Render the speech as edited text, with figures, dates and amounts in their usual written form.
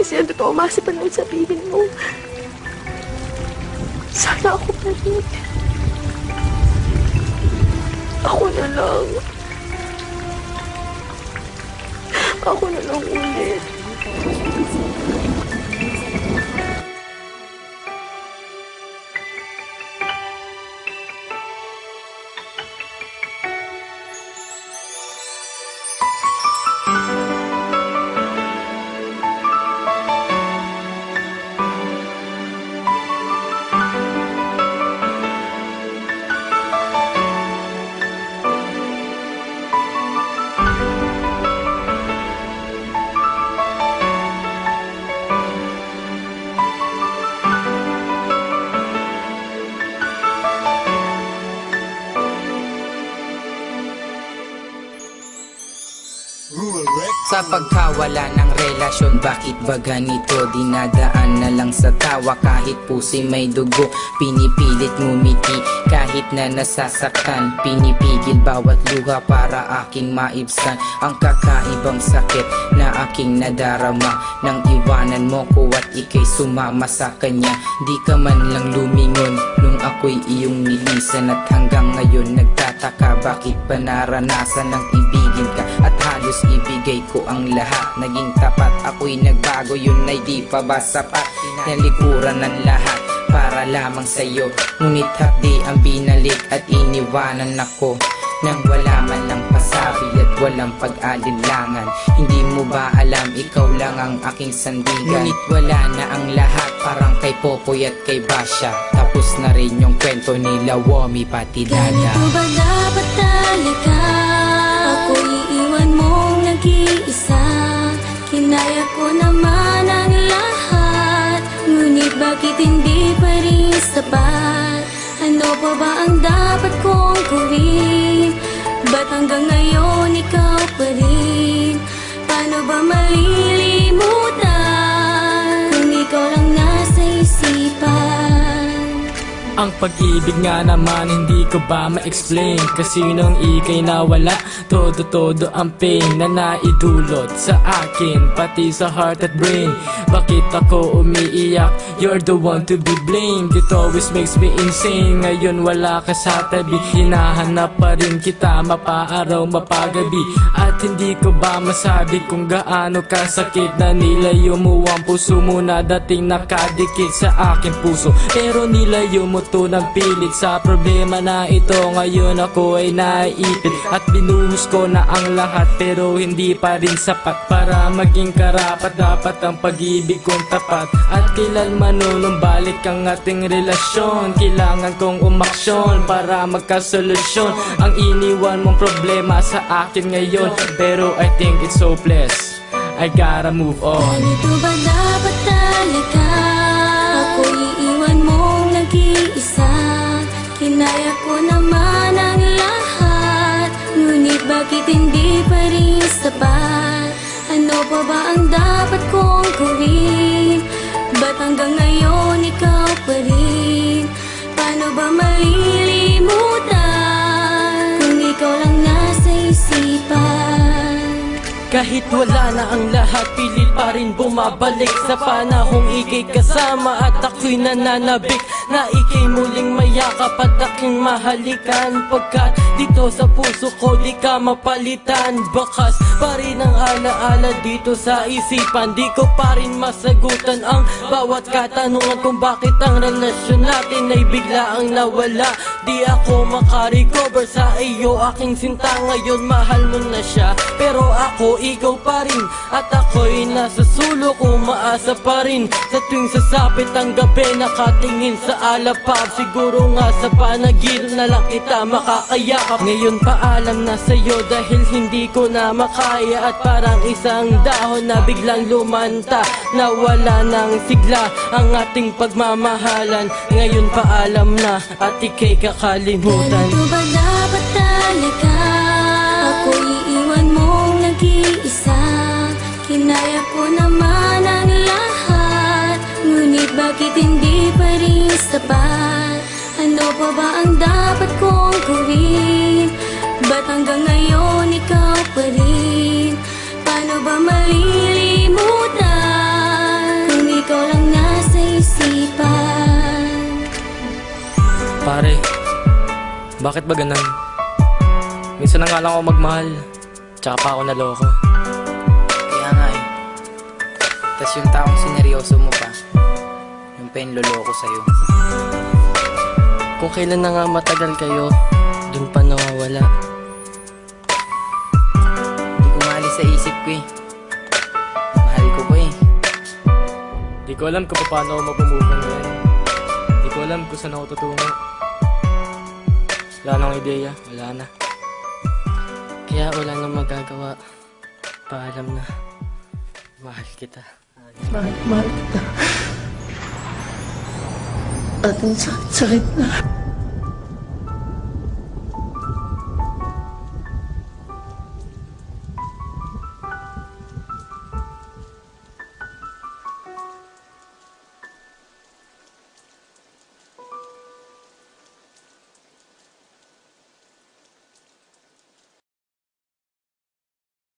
kasi ang totoo masipan mo sabihin mo. Sana ako pa rin. Ako na lang. Ako na lang ulit. Sa pagkawala ng relasyon, bakit ba ganito? Dinadaan na lang sa tawa kahit puso'y may dugo. Pinipilit ngumiti kahit na nasasaktan. Pinipigil bawat luha para aking maibsan ang kakaibang sakit na aking nadarama. Nang iwanan mo ko at ika'y sumama sa kanya, di ka man lang lumingon nung ako'y iyong nilisan. At hanggang ngayon nagtataka bakit ba naranasan ng ibigin ka at halos ibigay ko ang lahat. Naging tapat, ako'y nagbago, yun ay di pa ba sapat? Nalikuran ng lahat para lamang sa'yo, ngunit hapdi ang binalik at iniwanan ako nang wala man lang pasabi at walang pag-alinlangan. Hindi mo ba alam, ikaw lang ang aking sandigan? Ngunit wala na ang lahat, parang kay Popoy at kay Basha. Tapos na rin yung kwento nila Womi pati Dada. Ganito ba dapat talaga? Ako'y iiwan mong nag-iisa. Kinaya ko naman ang lahat, ngunit bakit hindi pa rin sapat? Ano pa ba ang dapat kong gawin? Ba't hanggang ngayon ikaw pa rin? Paano ba malilimutan kung ikaw lang nasa isipan? Ang pag-ibig nga naman hindi ko ba ma-explain, kasi nung ika'y nawala, todo-todo ang pain na naidulot sa akin, pati sa heart at brain. Bakit ako umiiyak? You're the one to be blamed. It always makes me insane. Ngayon wala ka sa tabi, hinahanap pa rin kita mapaaraw mapagabi. At hindi ko ba masabi kung gaano kasakit na nilayo mo ang puso mo na dating nakadikit sa aking puso. Pero nilayo mo to ng pilit sa problema na ito. Ngayon ako ay naiipit at binuhos ko na ang lahat, pero hindi pa rin sapat para maging karapat dapat ang pag-ibig kong tapat. At kailan manunumbalik ang ating relasyon? Kailangan kong umaksyon para magkasolusyon ang iniwan mong problema sa akin ngayon. Pero I think it's hopeless, I gotta move on. Ganito ba dapat talaga? Ako'y iiwan mong nag-iisa. Kinaya ko naman ang lahat, ngunit bakit hindi pa rin sapat? Ano pa ba ang dapat kong gawin? Ba't hanggang ngayon ikaw pa rin? Paano ba malilimutan kung ikaw lang nasa isipan? Kahit wala na ang lahat, pilit pa rin bumabalik sa panahong ika'y kasama at ako'y nananabik na ika'y muling mayakap at aking mahalikan. Pagkat dito sa puso ko di ka mapalitan, bakas pa rin ang alaala dito sa isipan. Di ko pa rin masagutan ang bawat katanungan kung bakit ang relasyon natin ay biglaang nawala. Di ako makarecover sa iyo, aking sinta. Ngayon mahal mo na siya, pero ako ikaw pa rin. At ako'y nasa sulok, umaasa pa rin sa tuwing sasapit ang gabi, nakatingin sa alapap. Siguro nga sa panaginip na lang kita makakayakap. Ngayon paalam na sa'yo dahil hindi ko na makaya. At parang isang dahon na biglang lumanta, nawala ng sigla ang ating pagmamahalan. Ngayon paalam na at ika'y kakalimutan. Ganito ba dapat talaga? Ako'y iiwan mong nag-iisa. Kinaya ko naman ang lahat, ngunit bakit hindi pa rin sapat? Ano pa ba ang dapat kong gawin? Ba't hanggang ngayon ikaw pa rin? Paano ba malilimutan Pare, bakit ba ganun? Minsan na nga lang ako magmahal, tsaka pa ako naloko. Kaya nga eh. Tas yung taong sineryoso mo pa, yung pa yung loloko sa'yo. Kung kailan na nga matagal kayo, dun pa nawawala. Hindi ko maalis sa isip ko eh. Mahal ko po eh. Di ko alam kung paano ako mapumukan yan. Di ko alam kung saan ako tutungo. Wala nang ideya, wala na. Kaya wala nang magagawa. Paalam na. Mahal kita. Mahal kita. At ang sakit na.